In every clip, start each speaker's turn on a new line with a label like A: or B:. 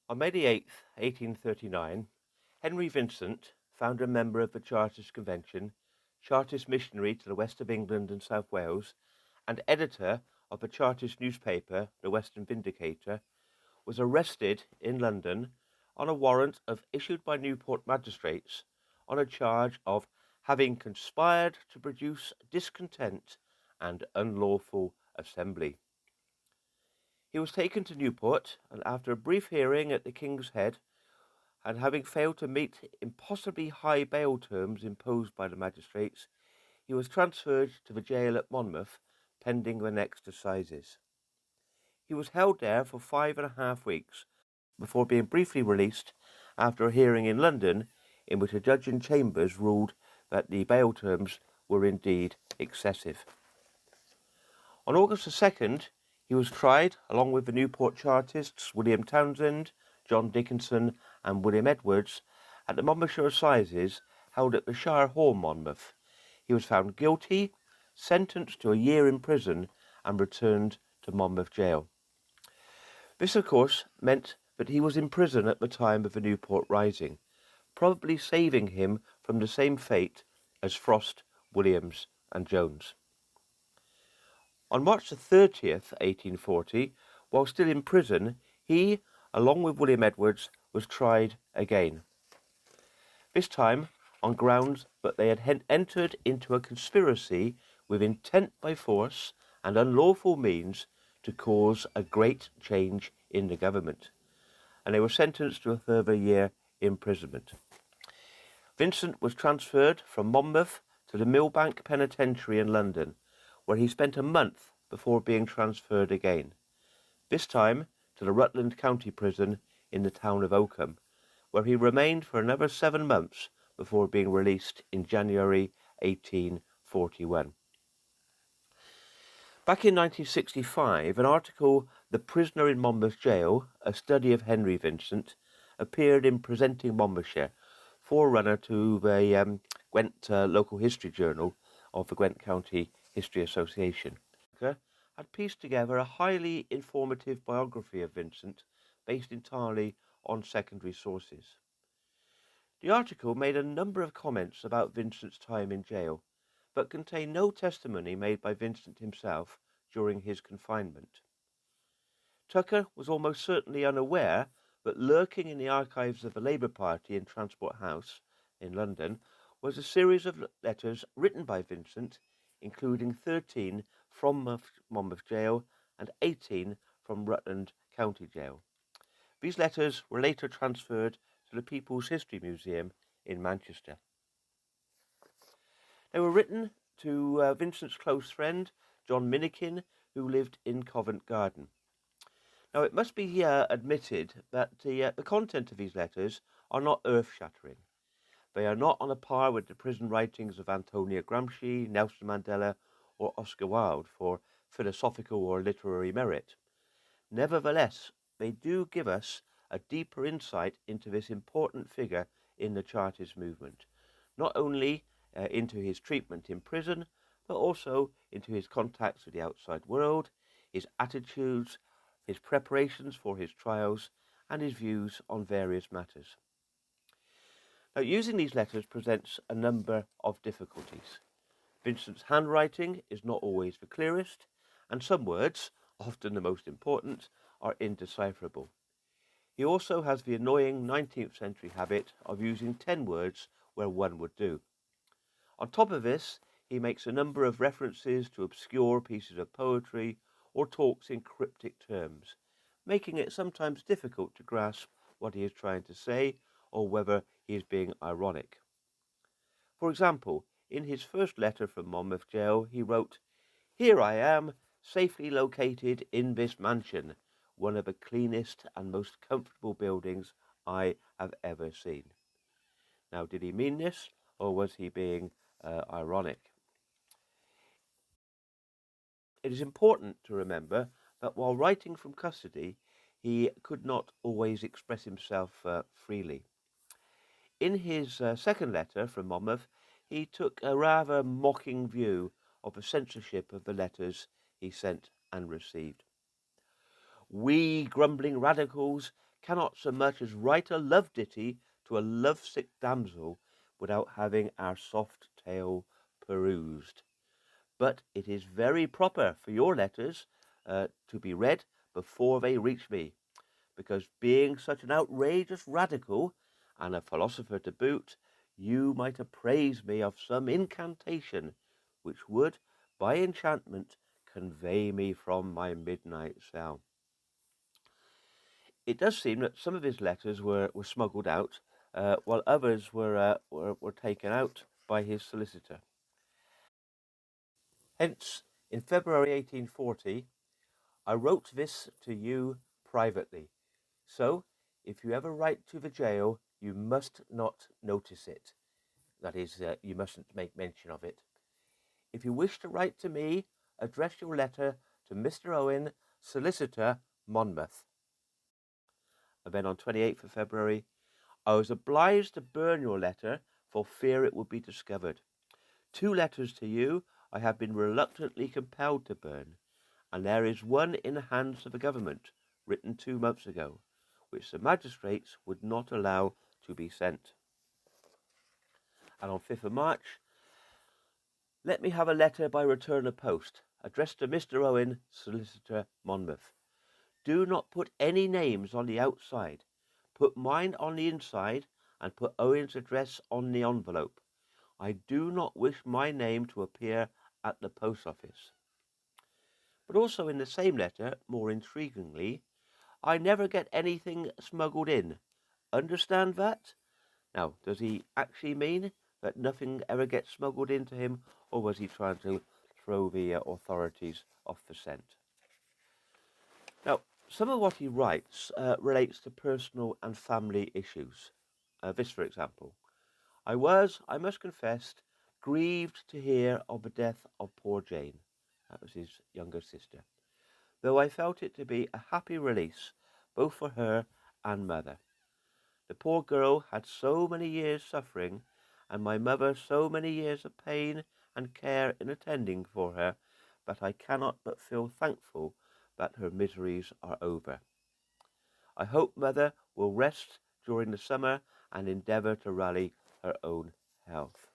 A: On May the 8th, 1839, Henry Vincent, founder and member of the Chartism Convention, Chartist missionary to the west of England and South Wales, and editor of the Chartist newspaper, the Western Vindicator, was arrested in London on a warrant issued by Newport magistrates on a charge of having conspired to produce discontent and unlawful assembly. He was taken to Newport, and after a brief hearing at the King's Head, and having failed to meet impossibly high bail terms imposed by the magistrates, he was transferred to the jail at Monmouth, pending the next assizes. He was held there for 5.5 weeks before being briefly released after a hearing in London in which a judge in chambers ruled that the bail terms were indeed excessive. On August the 2nd, he was tried along with the Newport Chartists, William Townsend, John Dickinson and William Edwards at the Monmouthshire Assizes held at the Shire Hall, Monmouth. He was found guilty, sentenced to a year in prison and returned to Monmouth Jail. This, of course, meant that he was in prison at the time of the Newport Rising, probably saving him from the same fate as Frost, Williams and Jones. On March the 30th, 1840, while still in prison, he, along with William Edwards, was tried again. This time on grounds that they had entered into a conspiracy with intent by force and unlawful means to cause a great change in the government, and they were sentenced to a further year imprisonment. Vincent was transferred from Monmouth to the Millbank Penitentiary in London, where he spent a month before being transferred again, this time to the Rutland County Prison in the town of Oakham, where he remained for another 7 months before being released in January 1841. Back in 1965, an article, "The Prisoner in Monmouth Jail, a Study of Henry Vincent," appeared in Presenting Monmouthshire, forerunner to the Gwent Local History Journal of the Gwent County History Association. Had pieced together a highly informative biography of Vincent based entirely on secondary sources. The article made a number of comments about Vincent's time in jail, but contained no testimony made by Vincent himself during his confinement. Tucker was almost certainly unaware that lurking in the archives of the Labour Party in Transport House in London was a series of letters written by Vincent, including 13 from Monmouth Jail and 18 from Rutland County Jail. These letters were later transferred to the People's History Museum in Manchester. They were written to Vincent's close friend, John Minikin, who lived in Covent Garden. Now, it must be admitted that the content of these letters are not earth-shattering. They are not on a par with the prison writings of Antonio Gramsci, Nelson Mandela, or Oscar Wilde for philosophical or literary merit. Nevertheless, they do give us a deeper insight into this important figure in the Chartist movement, not only into his treatment in prison, but also into his contacts with the outside world, his attitudes, his preparations for his trials, and his views on various matters. Now, using these letters presents a number of difficulties. Vincent's handwriting is not always the clearest, and some words, often the most important, are indecipherable. He also has the annoying 19th century habit of using 10 words where one would do. On top of this, he makes a number of references to obscure pieces of poetry or talks in cryptic terms, making it sometimes difficult to grasp what he is trying to say or whether he is being ironic. For example, in his first letter from Monmouth Jail, he wrote, "Here I am, safely located in this mansion, one of the cleanest and most comfortable buildings I have ever seen." Now, did he mean this, or was he being ironic? It is important to remember that while writing from custody, he could not always express himself freely. In his second letter from Monmouth, he took a rather mocking view of the censorship of the letters he sent and received. "We grumbling radicals cannot so much as write a love ditty to a lovesick damsel without having our soft tale perused. But it is very proper for your letters to be read before they reach me, because being such an outrageous radical and a philosopher to boot, you might appraise me of some incantation which would, by enchantment, convey me from my midnight cell. It does seem that some of his letters were smuggled out, while others were taken out by his solicitor. Hence, in February 1840, I wrote this to you privately. So, if you ever write to the jail, you must not notice it. That is, you mustn't make mention of it. If you wish to write to me, address your letter to Mr. Owen, Solicitor, Monmouth. And then on 28th of February, I was obliged to burn your letter for fear it would be discovered. 2 letters to you I have been reluctantly compelled to burn, and there is one in the hands of the government, written 2 months ago, which the magistrates would not allow to be sent. And on 5th of March, let me have a letter by return of post, addressed to Mr. Owen, Solicitor, Monmouth. Do not put any names on the outside. Put mine on the inside, and put Owen's address on the envelope. I do not wish my name to appear at the post office. But also in the same letter, more intriguingly, I never get anything smuggled in. Understand that? Now, does he actually mean that nothing ever gets smuggled into him, or was he trying to throw the authorities off the scent? Now, some of what he writes relates to personal and family issues. This, for example. I must confess, grieved to hear of the death of poor Jane. That was his younger sister. Though I felt it to be a happy release, both for her and mother. The poor girl had so many years suffering, and my mother so many years of pain and care in attending for her, that I cannot but feel thankful that her miseries are over. I hope mother will rest during the summer and endeavour to rally her own health.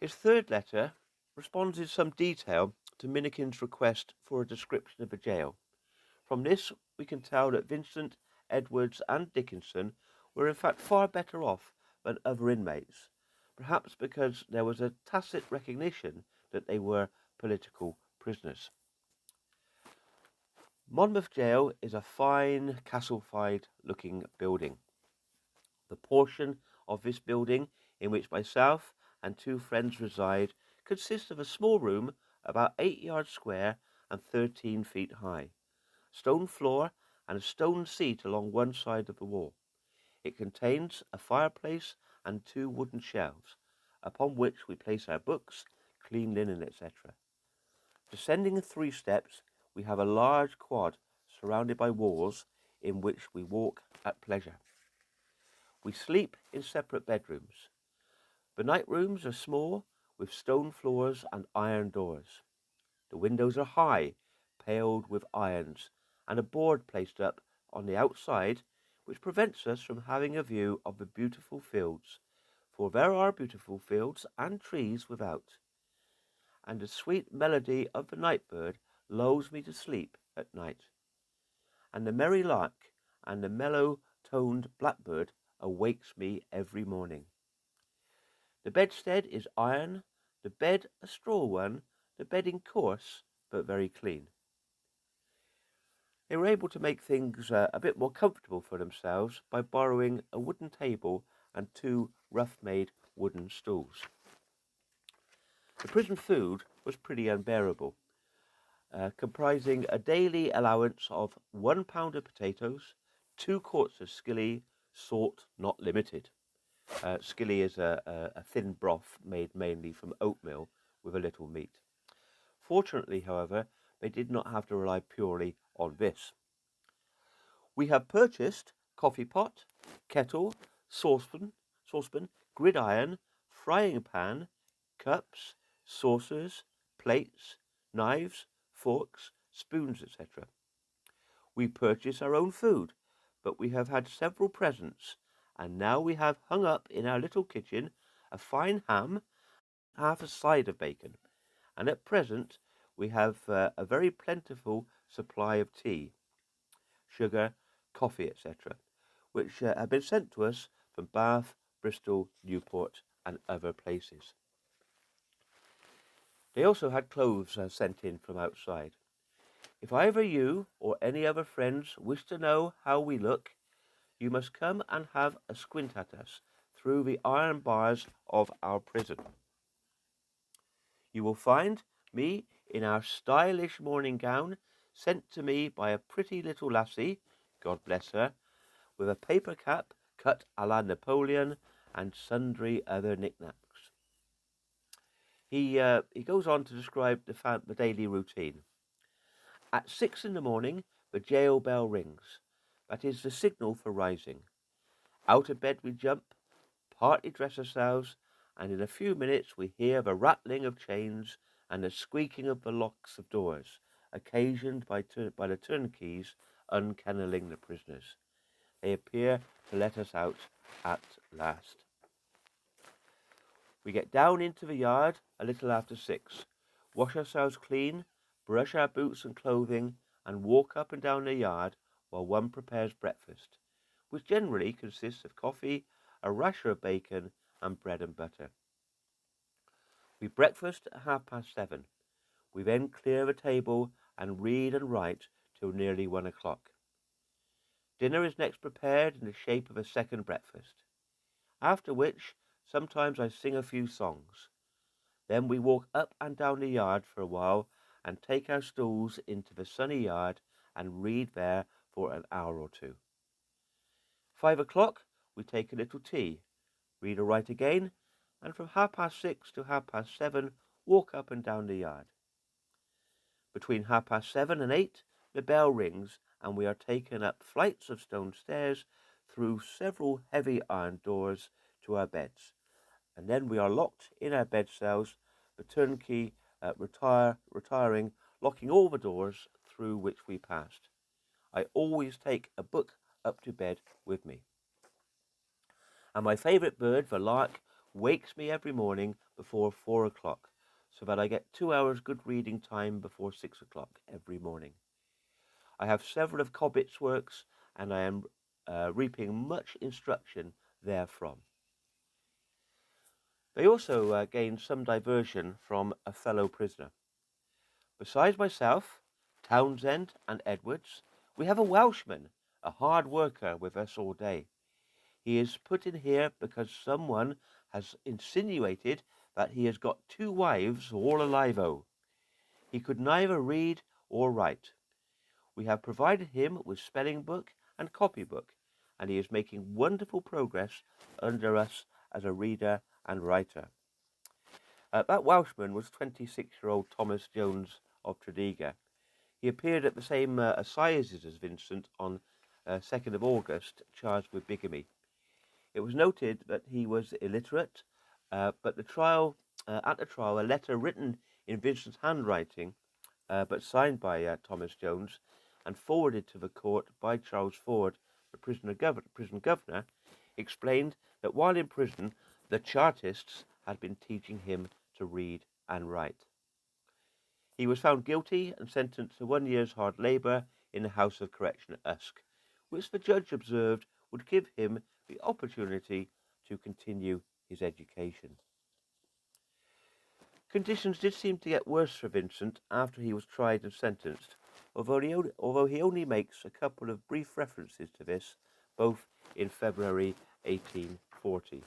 A: His third letter responds in some detail to Minikin's request for a description of the jail. From this, we can tell that Vincent, Edwards, and Dickinson were in fact far better off than other inmates, perhaps because there was a tacit recognition that they were political prisoners. Monmouth Jail is a fine, castle-looking building. The portion of this building in which myself and 2 friends reside consists of a small room about 8 yards square and 13 feet high, stone floor and a stone seat along one side of the wall. It contains a fireplace and 2 wooden shelves, upon which we place our books, clean linen, etc. Descending 3 steps, we have a large quad surrounded by walls in which we walk at pleasure. We sleep in separate bedrooms. The night rooms are small, with stone floors and iron doors. The windows are high, paled with irons, and a board placed up on the outside which prevents us from having a view of the beautiful fields, for there are beautiful fields and trees without, and the sweet melody of the night bird lulls me to sleep at night, and the merry lark and the mellow-toned blackbird awakes me every morning. The bedstead is iron, the bed a straw one, the bedding coarse but very clean. They were able to make things a bit more comfortable for themselves by borrowing a wooden table and 2 rough-made wooden stools. The prison food was pretty unbearable, comprising a daily allowance of 1 pound of potatoes, 2 quarts of skilly, salt not limited. Skilly is a thin broth made mainly from oatmeal with a little meat. Fortunately, however, they did not have to rely purely on this. We have purchased coffee pot, kettle, saucepan, gridiron, frying pan, cups, saucers, plates, knives, forks, spoons, etc. We purchase our own food, but we have had several presents, and now we have hung up in our little kitchen a fine ham, half a side of bacon, and at present we have a very plentiful supply of tea, sugar, coffee, etc., which have been sent to us from Bath, Bristol, Newport, and other places. They also had clothes sent in from outside. If either you or any other friends wish to know how we look, you must come and have a squint at us through the iron bars of our prison. You will find me in our stylish morning gown, sent to me by a pretty little lassie, God bless her, with a paper cap cut à la Napoleon and sundry other knickknacks. He goes on to describe the daily routine. At 6 in the morning, the jail bell rings. That is the signal for rising. Out of bed we jump, partly dress ourselves, and in a few minutes we hear the rattling of chains and the squeaking of the locks of doors, occasioned by the turnkeys unkenneling the prisoners. They appear to let us out at last. We get down into the yard a little after 6, wash ourselves clean, brush our boots and clothing, and walk up and down the yard while one prepares breakfast, which generally consists of coffee, a rasher of bacon, and bread and butter. We breakfast at 7:30. We then clear the table and read and write till nearly 1 o'clock. Dinner is next prepared in the shape of a second breakfast, after which sometimes I sing a few songs. Then we walk up and down the yard for a while and take our stools into the sunny yard and read there for an hour or two. 5 o'clock, we take a little tea, read or write again, and from 6:30 to 7:30, walk up and down the yard. Between 7:30 and 8, the bell rings, and we are taken up flights of stone stairs through several heavy iron doors to our beds, and then we are locked in our bed cells, the turnkey retiring, locking all the doors through which we passed. I always take a book up to bed with me. And my favourite bird, the lark, wakes me every morning before 4 o'clock, so that I get 2 hours good reading time before 6 o'clock every morning. I have several of Cobbett's works, and I am reaping much instruction therefrom. They also gained some diversion from a fellow prisoner. Besides myself, Townsend, and Edwards, we have a Welshman, a hard worker with us all day. He is put in here because someone has insinuated that he has got 2 wives all alive-o. He could neither read or write. We have provided him with spelling book and copybook, and he is making wonderful progress under us as a reader and writer. That Welshman was 26-year-old Thomas Jones of Tredegar. He appeared at the same assizes as Vincent on 2nd of August, charged with bigamy. It was noted that he was illiterate, but at the trial, a letter written in Vincent's handwriting, but signed by Thomas Jones, and forwarded to the court by Charles Ford, the prison governor, explained that while in prison, the Chartists had been teaching him to read and write. He was found guilty and sentenced to 1 year's hard labour in the House of Correction at Usk, which the judge observed would give him the opportunity to continue his education. Conditions did seem to get worse for Vincent after he was tried and sentenced, although he only makes a couple of brief references to this, both in February 1840.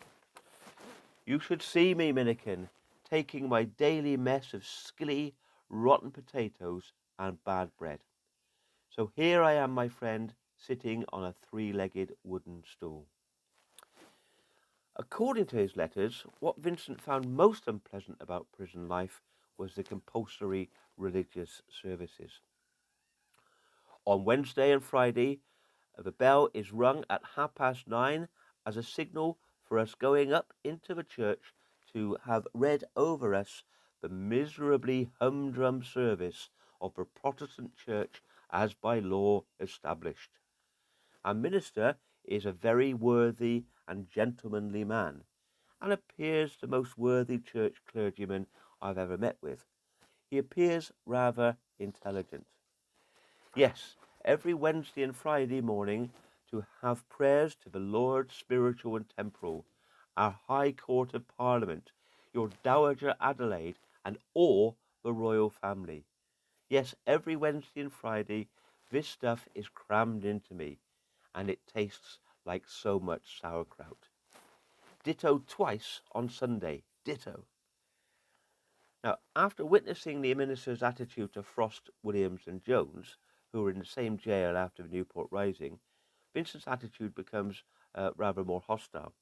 A: You should see me, Minikin, taking my daily mess of skilly, rotten potatoes and bad bread. So here I am, my friend, sitting on a 3-legged wooden stool. According to his letters, what Vincent found most unpleasant about prison life was the compulsory religious services. On Wednesday and Friday, the bell is rung at 9:30 as a signal for us going up into the church to have read over us the miserably humdrum service of the Protestant church as by law established. Our minister is a very worthy and gentlemanly man, and appears the most worthy church clergyman I've ever met with. He appears rather intelligent. Yes, every Wednesday and Friday morning to have prayers to the Lord spiritual and temporal, our High Court of Parliament, your Dowager Adelaide, and all the royal family. Yes, every Wednesday and Friday this stuff is crammed into me, and it tastes like so much sauerkraut. Ditto twice on Sunday. Ditto. Now, after witnessing the minister's attitude to Frost, Williams, and Jones, who were in the same jail after the Newport Rising, Vincent's attitude becomes rather more hostile.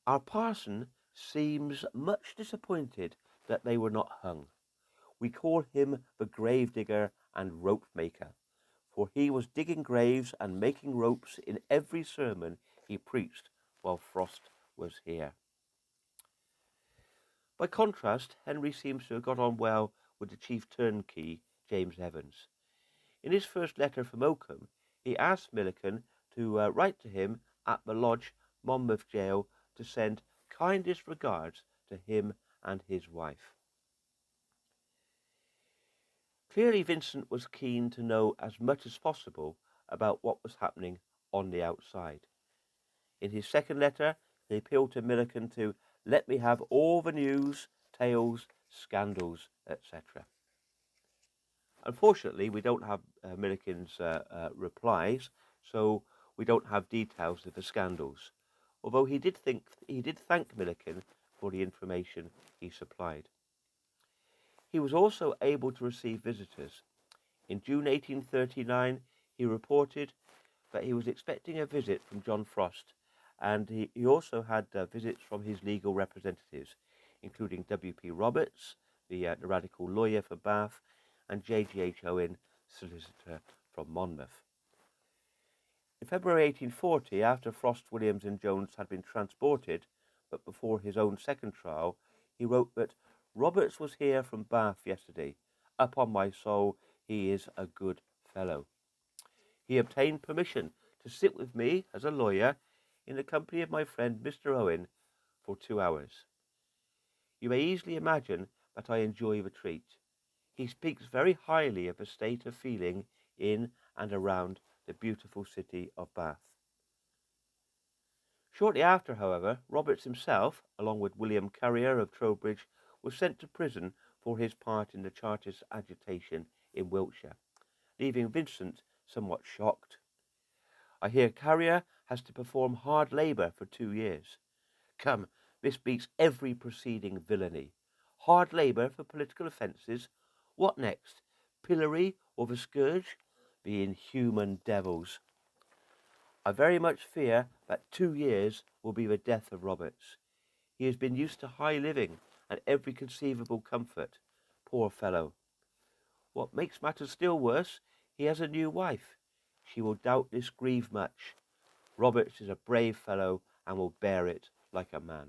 A: Our parson seems much disappointed that they were not hung. We call him the gravedigger and rope maker, for he was digging graves and making ropes in every sermon he preached while Frost was here. By contrast, Henry seems to have got on well with the chief turnkey, James Evans. In his first letter from Oakham, he asked Milliken to write to him at the lodge, Monmouth Jail, to send kindest regards to him and his wife. Clearly, Vincent was keen to know as much as possible about what was happening on the outside. In his second letter, he appealed to Milliken to let me have all the news, tales, scandals, etc. Unfortunately, we don't have Milliken's replies, so we don't have details of the scandals, although he did thank Milliken for the information he supplied. He was also able to receive visitors. In June 1839, he reported that he was expecting a visit from John Frost, and he also had visits from his legal representatives, including W.P. Roberts, the radical lawyer for Bath, and J.G.H. Owen, solicitor from Monmouth. In February 1840, after Frost, Williams, and Jones had been transported, but before his own second trial, he wrote that Roberts was here from Bath yesterday. Upon my soul, he is a good fellow. He obtained permission to sit with me as a lawyer in the company of my friend Mr. Owen for 2 hours. You may easily imagine that I enjoy the treat. He speaks very highly of the state of feeling in and around the beautiful city of Bath. Shortly after, however, Roberts himself, along with William Carrier of Trowbridge, was sent to prison for his part in the Chartist agitation in Wiltshire, leaving Vincent somewhat shocked. I hear Carrier has to perform hard labour for 2 years. Come, this beats every preceding villainy. Hard labour for political offences? What next? Pillory or the scourge? The inhuman devils. I very much fear that 2 years will be the death of Roberts. He has been used to high living and every conceivable comfort. Poor fellow. What makes matters still worse, he has a new wife. She will doubtless grieve much. Roberts is a brave fellow and will bear it like a man.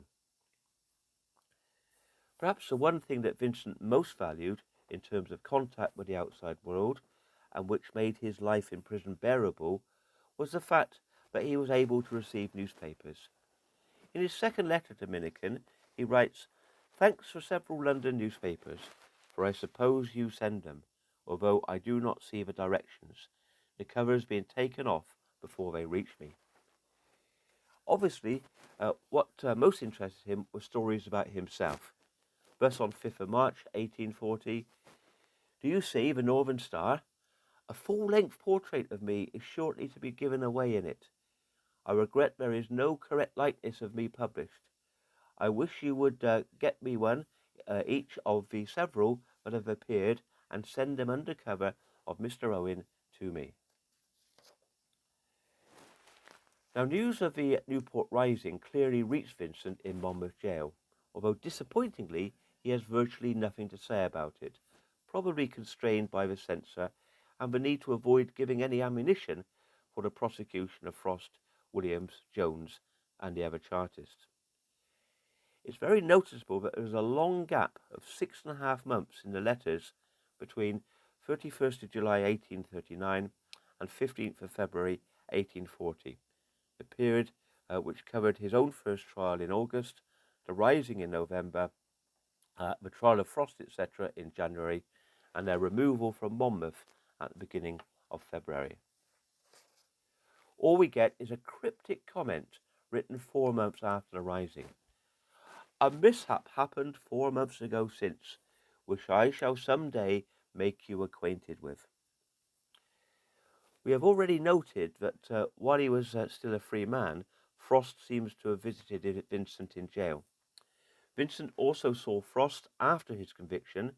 A: Perhaps the one thing that Vincent most valued in terms of contact with the outside world, and which made his life in prison bearable, was the fact that he was able to receive newspapers. In his second letter to Milliken, he writes, "Thanks for several London newspapers, for I suppose you send them, although I do not see the directions, the covers being taken off before they reach me." Obviously, what most interested him were stories about himself. Thus, on 5th of March 1840, "Do you see the Northern Star? A full-length portrait of me is shortly to be given away in it. I regret there is no correct likeness of me published. I wish you would get me one each of the several that have appeared and send them under cover of Mr. Owen to me." Now, news of the Newport Rising clearly reached Vincent in Monmouth Jail, although disappointingly he has virtually nothing to say about it, probably constrained by the censor and the need to avoid giving any ammunition for the prosecution of Frost, Williams, Jones, and the other Chartists. It's very noticeable that there is a long gap of 6.5 months in the letters between 31st of July 1839 and 15th of February 1840, the period which covered his own first trial in August, the Rising in November, the trial of Frost, etc. in January, and their removal from Monmouth at the beginning of February. All we get is a cryptic comment written 4 months after the Rising. A mishap happened 4 months ago since, which I shall some day make you acquainted with. We have already noted that while he was still a free man, Frost seems to have visited Vincent in jail. Vincent also saw Frost after his conviction,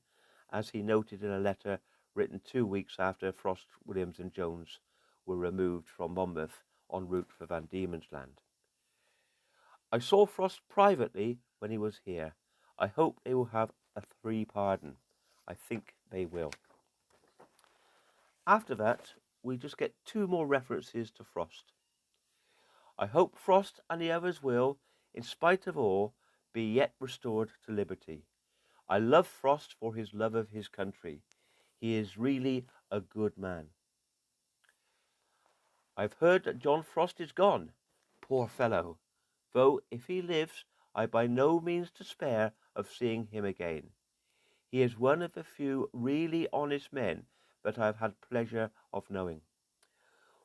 A: as he noted in a letter written 2 weeks after Frost, Williams and Jones were removed from Monmouth en route for Van Diemen's Land. I saw Frost privately when he was here. I hope they will have a free pardon. I think they will. After that, we just get 2 more references to Frost. I hope Frost and the others will, in spite of all, be yet restored to liberty. I love Frost for his love of his country. He is really a good man. I've heard that John Frost is gone. Poor fellow. Though if he lives, I by no means despair of seeing him again. He is one of the few really honest men that I have had pleasure of knowing.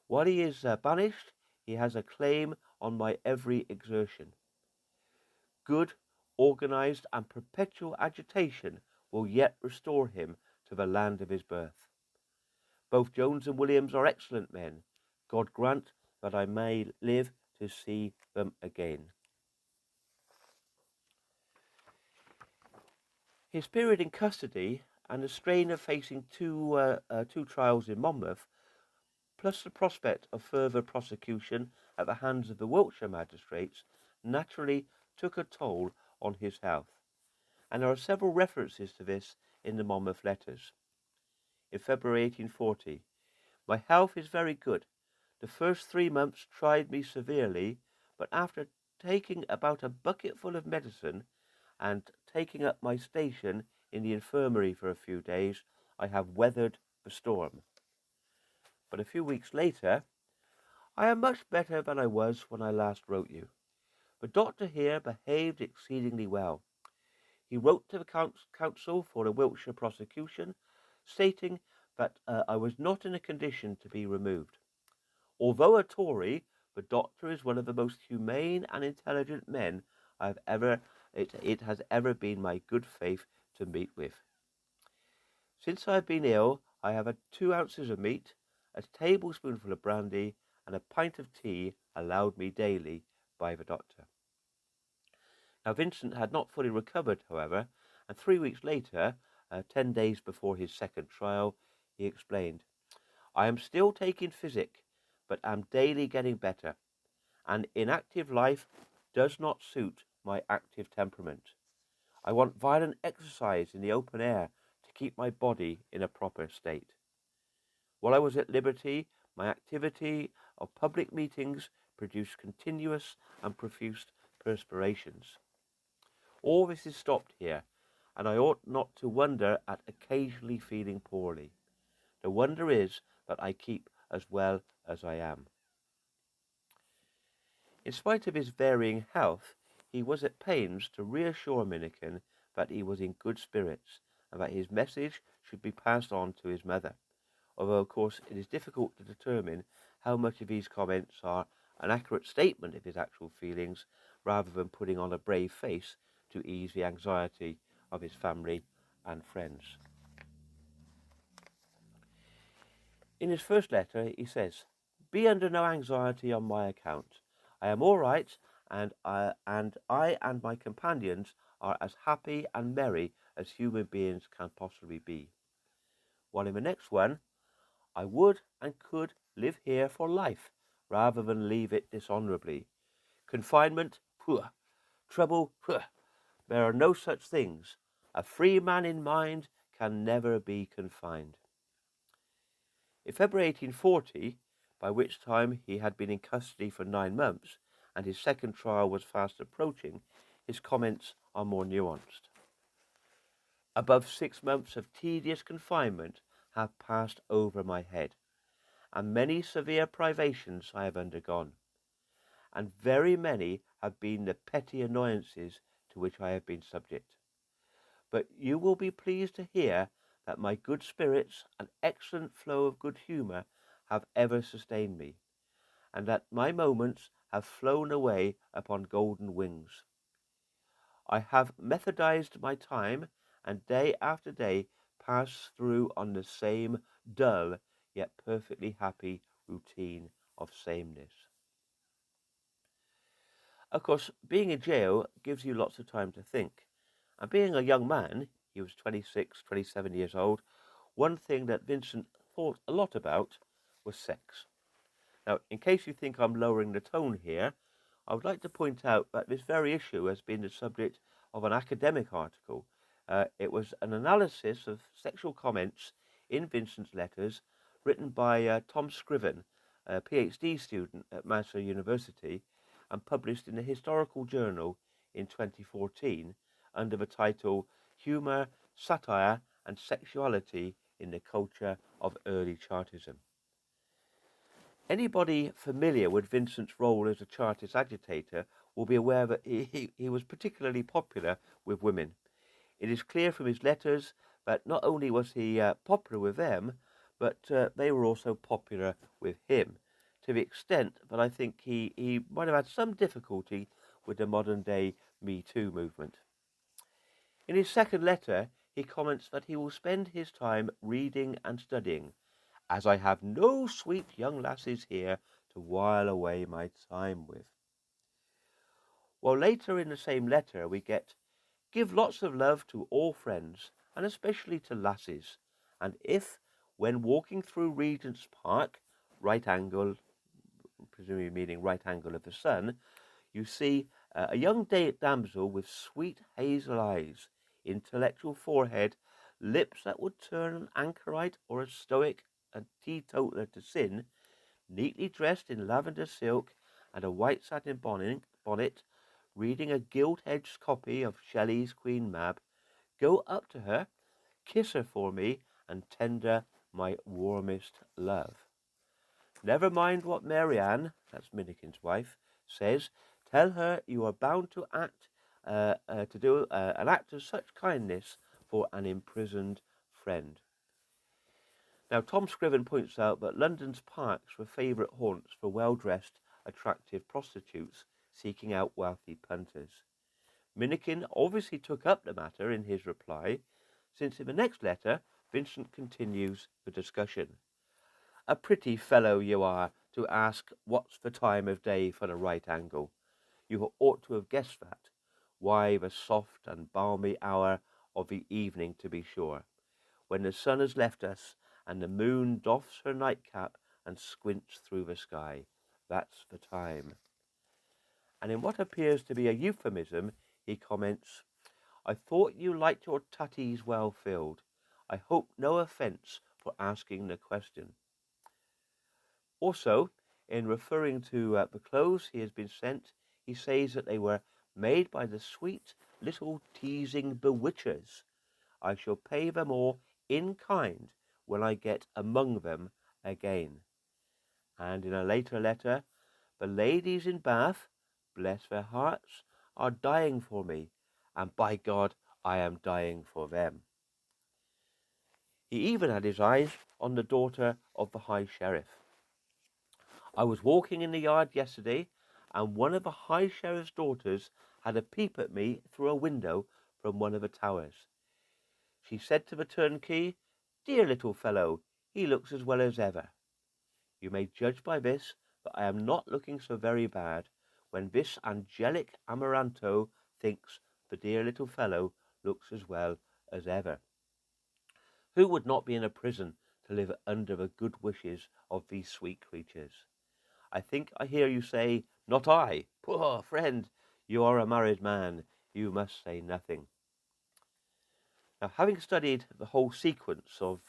A: While he is banished, he has a claim on my every exertion. Good, organized, and perpetual agitation will yet restore him to the land of his birth. Both Jones and Williams are excellent men. God grant that I may live to see them again. His period in custody and the strain of facing two trials in Monmouth, plus the prospect of further prosecution at the hands of the Wiltshire magistrates, naturally took a toll on his health, and there are several references to this in the Monmouth letters. In February 1840, my health is very good. The first 3 months tried me severely, but after taking about a bucketful of medicine and taking up my station in the infirmary for a few days, I have weathered the storm. But a few weeks later, I am much better than I was when I last wrote you. The doctor here behaved exceedingly well. He wrote to the counsel for the Wiltshire prosecution, stating that I was not in a condition to be removed. Although a Tory, the doctor is one of the most humane and intelligent men it has ever been my good faith to meet with. Since I have been ill, I have had 2 ounces of meat, a tablespoonful of brandy, and a pint of tea allowed me daily by the doctor. Now Vincent had not fully recovered, however, and 3 weeks later, 10 days before his second trial, he explained, I am still taking physic, but am daily getting better. An inactive life does not suit my active temperament. I want violent exercise in the open air to keep my body in a proper state. While I was at liberty, my activity of public meetings produced continuous and profuse perspirations. All this is stopped here, and I ought not to wonder at occasionally feeling poorly. The wonder is that I keep as well as I am. In spite of his varying health, he was at pains to reassure Minikin that he was in good spirits and that his message should be passed on to his mother, although of course it is difficult to determine how much of these comments are an accurate statement of his actual feelings rather than putting on a brave face to ease the anxiety of his family and friends. In his first letter he says, Be under no anxiety on my account. I am all right, and I and my companions are as happy and merry as human beings can possibly be. While in the next one, I would and could live here for life, rather than leave it dishonourably. Confinement, poor. Trouble, poor. There are no such things. A free man in mind can never be confined. In February 1840, by which time he had been in custody for 9 months, and his second trial was fast approaching, his comments are more nuanced. Above 6 months of tedious confinement have passed over my head, and many severe privations I have undergone, and very many have been the petty annoyances to which I have been subject. But you will be pleased to hear that my good spirits and excellent flow of good humour have ever sustained me, and that my moments have flown away upon golden wings. I have methodized my time, and day after day pass through on the same dull yet perfectly happy routine of sameness. Of course, being in jail gives you lots of time to think. And being a young man, he was 26, 27 years old, one thing that Vincent thought a lot about was sex. Now, in case you think I'm lowering the tone here, I would like to point out that this very issue has been the subject of an academic article. It was an analysis of sexual comments in Vincent's letters written by Tom Scriven, a PhD student at Massey University, and published in the Historical Journal in 2014 under the title Humour, Satire and Sexuality in the Culture of Early Chartism. Anybody familiar with Vincent's role as a Chartist agitator will be aware that he was particularly popular with women. It is clear from his letters that not only was he popular with them, but they were also popular with him, to the extent that I think he might have had some difficulty with the modern-day Me Too movement. In his second letter, he comments that he will spend his time reading and studying, as I have no sweet young lasses here to while away my time with. While later in the same letter we get, give lots of love to all friends, and especially to lasses, and if, when walking through Regent's Park, right angle, presumably meaning right angle of the sun, you see a young damsel with sweet hazel eyes, intellectual forehead, lips that would turn an anchorite or a stoic and teetotaler to sin, neatly dressed in lavender silk and a white satin bonnet, reading a gilt-edged copy of Shelley's Queen Mab, go up to her, kiss her for me, and tender my warmest love. Never mind what Marianne, that's Minikin's wife, says. Tell her you are bound to do an act of such kindness for an imprisoned friend. Now, Tom Scriven points out that London's parks were favourite haunts for well-dressed, attractive prostitutes seeking out wealthy punters. Minikin obviously took up the matter in his reply, since in the next letter, Vincent continues the discussion. A pretty fellow you are to ask what's the time of day for the right angle. You ought to have guessed that. Why, the soft and balmy hour of the evening, to be sure, when the sun has left us and the moon doffs her nightcap and squints through the sky. That's the time. And in what appears to be a euphemism, he comments, I thought you liked your tutties well filled. I hope no offence for asking the question. Also, in referring to the clothes he has been sent, he says that they were made by the sweet little teasing bewitchers. I shall pay them all in kind when I get among them again. And in a later letter, the ladies in Bath, bless their hearts, are dying for me, and by God, I am dying for them. He even had his eyes on the daughter of the High Sheriff. I was walking in the yard yesterday, and one of the High Sheriff's daughters had a peep at me through a window from one of the towers. She said to the turnkey, Dear little fellow, he looks as well as ever. You may judge by this that I am not looking so very bad, when this angelic amaranto thinks the dear little fellow looks as well as ever. Who would not be in a prison to live under the good wishes of these sweet creatures? I think I hear you say, Not I. Poor friend, you are a married man. You must say nothing. Now, having studied the whole sequence of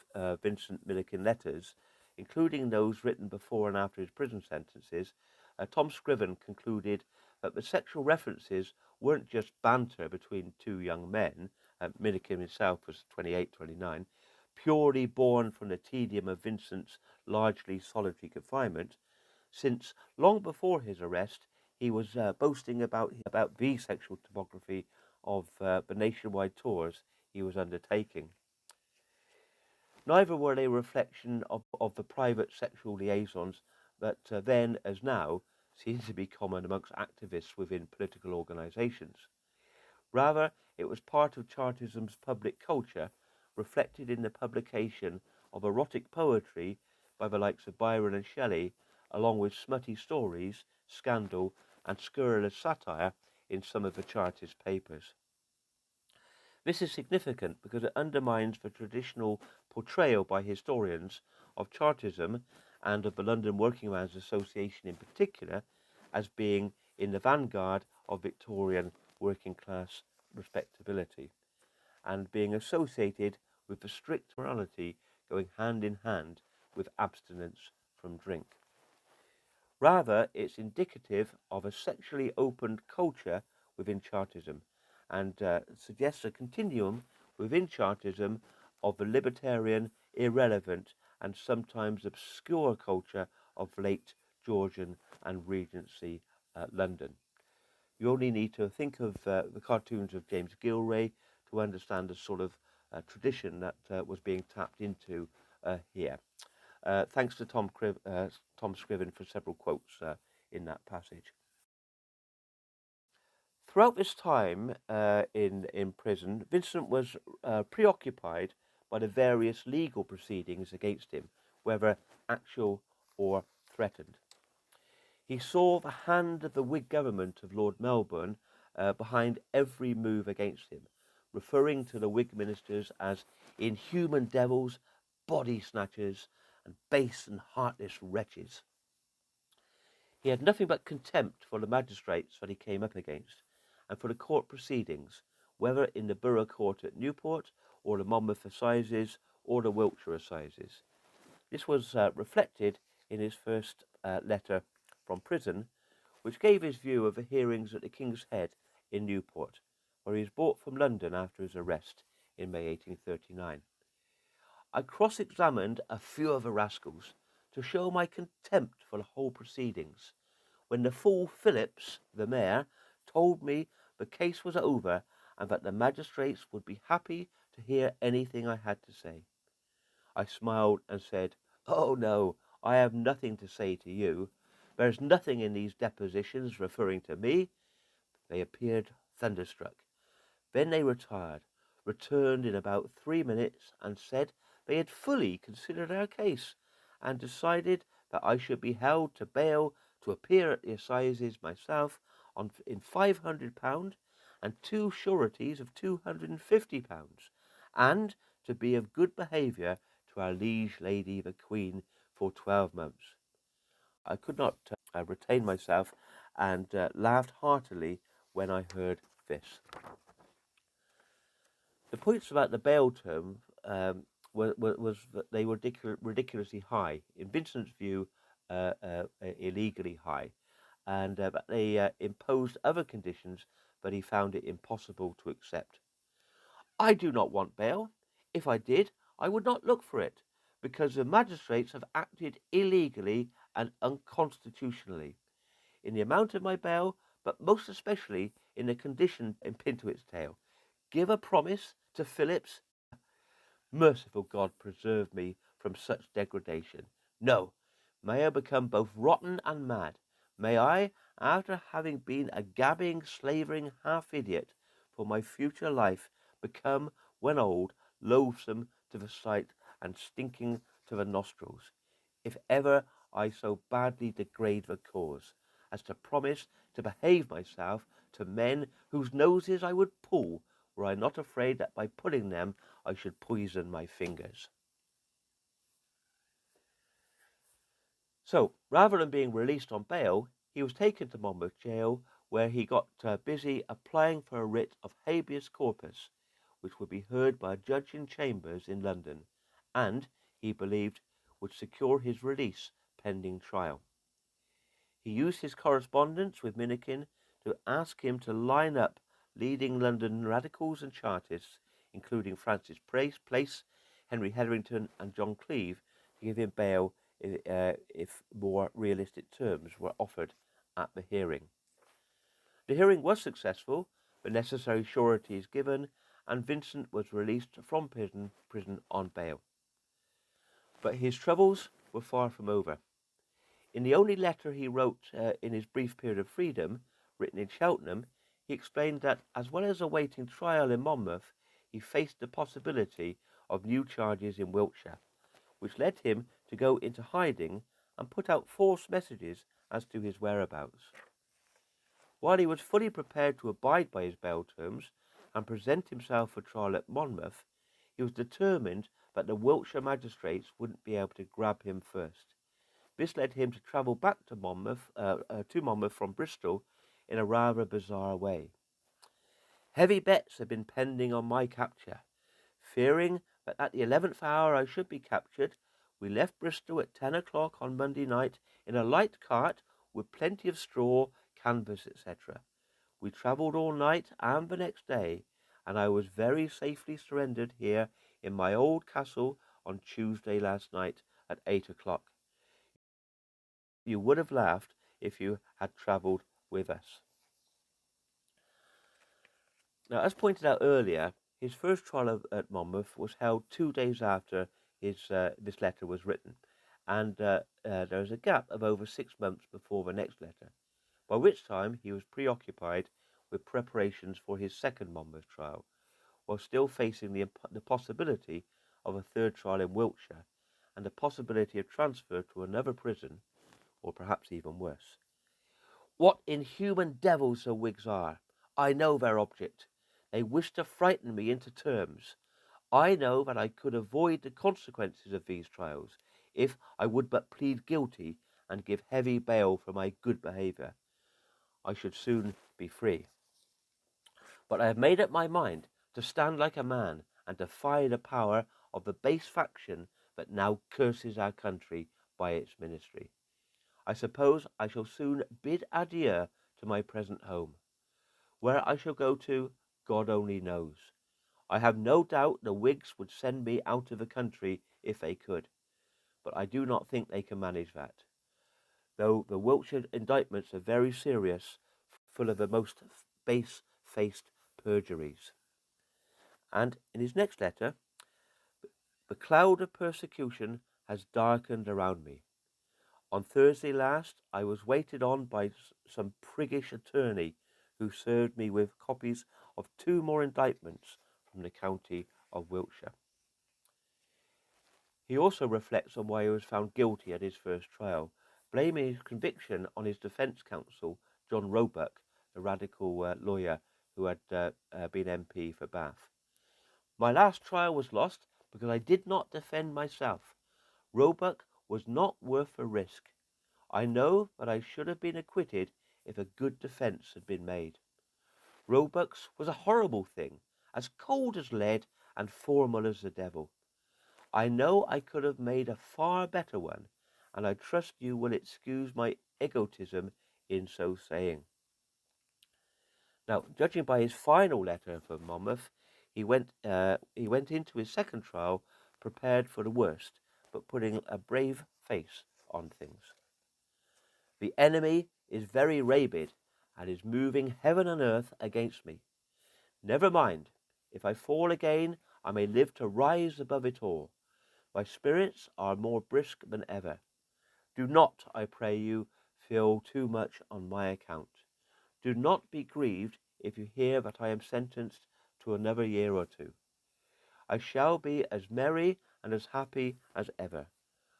A: Vincent Milliken letters, including those written before and after his prison sentences, Tom Scriven concluded that the sexual references weren't just banter between two young men. Milliken himself was 28, 29, purely born from the tedium of Vincent's largely solitary confinement, since long before his arrest he was boasting about the sexual topography of the nationwide tours he was undertaking. Neither were they a reflection of the private sexual liaisons that then, as now, seemed to be common amongst activists within political organisations. Rather, it was part of Chartism's public culture, reflected in the publication of erotic poetry by the likes of Byron and Shelley, along with smutty stories, scandal, and scurrilous satire in some of the Chartist papers. This is significant because it undermines the traditional portrayal by historians of Chartism and of the London Working Men's Association in particular as being in the vanguard of Victorian working class respectability and being associated with the strict morality going hand in hand with abstinence from drink. Rather, it's indicative of a sexually open culture within Chartism and suggests a continuum within Chartism of the libertarian, irrelevant, and sometimes obscure culture of late Georgian and Regency London. You only need to think of the cartoons of James Gilray to understand the sort of tradition that was being tapped into here. Thanks to Tom Scriven for several quotes in that passage. Throughout this time in prison, Vincent was preoccupied by the various legal proceedings against him, whether actual or threatened. He saw the hand of the Whig government of Lord Melbourne behind every move against him, referring to the Whig ministers as inhuman devils, body snatchers, and base and heartless wretches. He had nothing but contempt for the magistrates that he came up against, and for the court proceedings, whether in the Borough Court at Newport, or the Monmouth Assizes, or the Wiltshire Assizes. This was reflected in his first letter from prison, which gave his view of the hearings at the King's Head in Newport, where he was brought from London after his arrest in May 1839. I cross-examined a few of the rascals to show my contempt for the whole proceedings, when the fool Phillips, the mayor, told me the case was over and that the magistrates would be happy to hear anything I had to say. I smiled and said, "Oh no, I have nothing to say to you. There's nothing in these depositions referring to me." They appeared thunderstruck. Then they retired, returned in about 3 minutes, and said they had fully considered our case, and decided that I should be held to bail to appear at the assizes myself in £500 and 2 sureties of £250, and to be of good behaviour to our liege lady the Queen for 12 months. I could not retain myself, and laughed heartily when I heard this. The points about the bail term was that they were ridiculously high, in Vincent's view, illegally high, and that they imposed other conditions that he found it impossible to accept. I do not want bail. If I did, I would not look for it, because the magistrates have acted illegally and unconstitutionally in the amount of my bail, but most especially in the condition pinned to its tail. Give a promise to Phillips. Merciful God, preserve me from such degradation. No, may I become both rotten and mad. May I, after having been a gabbing, slavering half-idiot for my future life, become, when old, loathsome to the sight and stinking to the nostrils, if ever I so badly degrade the cause, as to promise to behave myself to men whose noses I would pull, were I not afraid that by pulling them I should poison my fingers. So, rather than being released on bail, he was taken to Monmouth Jail, where he got busy applying for a writ of habeas corpus, which would be heard by a judge in chambers in London, and, he believed, would secure his release pending trial. He used his correspondence with Minikin to ask him to line up leading London radicals and Chartists, including Francis Place, Henry Hetherington and John Cleeve to give him bail if more realistic terms were offered at the hearing. The hearing was successful, the necessary sureties given, and Vincent was released from prison on bail. But his troubles were far from over. In the only letter he wrote in his brief period of freedom, written in Cheltenham, he explained that, as well as awaiting trial in Monmouth, he faced the possibility of new charges in Wiltshire, which led him to go into hiding and put out false messages as to his whereabouts. While he was fully prepared to abide by his bail terms and present himself for trial at Monmouth, he was determined that the Wiltshire magistrates wouldn't be able to grab him first. This led him to travel back to Monmouth from Bristol in a rather bizarre way. Heavy bets had been pending on my capture. Fearing that at the 11th hour I should be captured, we left Bristol at 10 o'clock on Monday night in a light cart with plenty of straw, canvas, etc. We travelled all night and the next day, and I was very safely surrendered here in my old castle on Tuesday last night at 8 o'clock. You would have laughed if you had travelled with us. Now, as pointed out earlier, his first trial at Monmouth was held 2 days after this letter was written, and there was a gap of over 6 months before the next letter, by which time he was preoccupied with preparations for his second Monmouth trial, while still facing the possibility of a third trial in Wiltshire and the possibility of transfer to another prison, or perhaps even worse. What inhuman devils the Whigs are! I know their object. They wish to frighten me into terms. I know that I could avoid the consequences of these trials if I would but plead guilty and give heavy bail for my good behaviour. I should soon be free. But I have made up my mind to stand like a man and defy the power of the base faction that now curses our country by its ministry. I suppose I shall soon bid adieu to my present home. Where I shall go to, God only knows. I have no doubt the Whigs would send me out of the country if they could, but I do not think they can manage that, though the Wiltshire indictments are very serious, full of the most base-faced perjuries. And in his next letter, the cloud of persecution has darkened around me. On Thursday last, I was waited on by some priggish attorney who served me with copies of 2 more indictments from the county of Wiltshire. He also reflects on why he was found guilty at his first trial, blaming his conviction on his defence counsel, John Roebuck, the radical lawyer who had been MP for Bath. My last trial was lost because I did not defend myself. Roebuck was not worth the risk. I know that I should have been acquitted if a good defence had been made. Roebuck's was a horrible thing, as cold as lead and formal as the devil. I know I could have made a far better one, and I trust you will excuse my egotism in so saying. Now, judging by his final letter from Monmouth, he went into his second trial prepared for the worst, but putting a brave face on things. The enemy is very rabid and is moving heaven and earth against me. Never mind. If I fall again, I may live to rise above it all. My spirits are more brisk than ever. Do not, I pray you, feel too much on my account. Do not be grieved if you hear that I am sentenced to another year or 2. I shall be as merry and as happy as ever.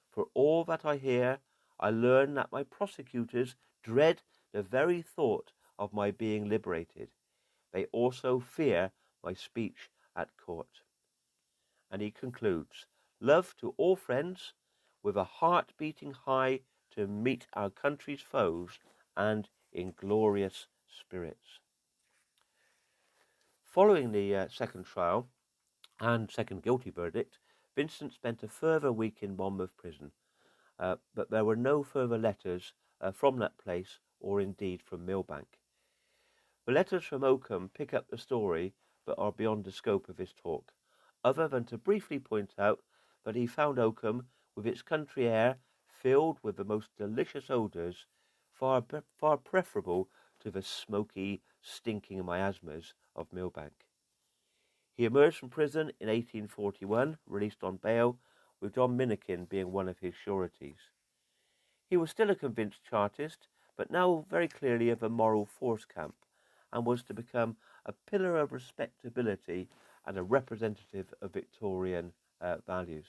A: For all that I hear, I learn that my prosecutors dread the very thought of my being liberated. They also fear my speech at court. And he concludes, love to all friends, with a heart beating high to meet our country's foes, and in glorious spirits. Following the second trial and second guilty verdict, Vincent spent a further week in Monmouth prison, but there were no further letters from that place or indeed from Millbank. The letters from Oakham pick up the story but are beyond the scope of this talk. other than to briefly point out that he found Oakham, with its country air filled with the most delicious odours, far preferable to the smoky, stinking miasmas of Millbank. He emerged from prison in 1841, released on bail, with John Minnikin being one of his sureties. He was still a convinced Chartist, but now very clearly of a moral force camp, and was to become a pillar of respectability and a representative of Victorian values,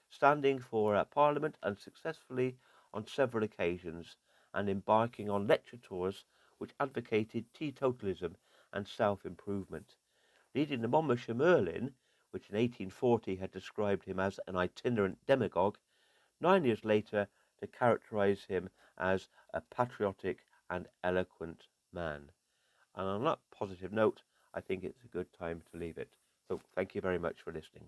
A: standing for Parliament unsuccessfully on several occasions, and embarking on lecture tours which advocated teetotalism and self-improvement, leading the Monmouthshire Merlin, which in 1840 had described him as an itinerant demagogue, 9 years later to characterize him as a patriotic and eloquent man. And on that positive note, I think it's a good time to leave it. So thank you very much for listening.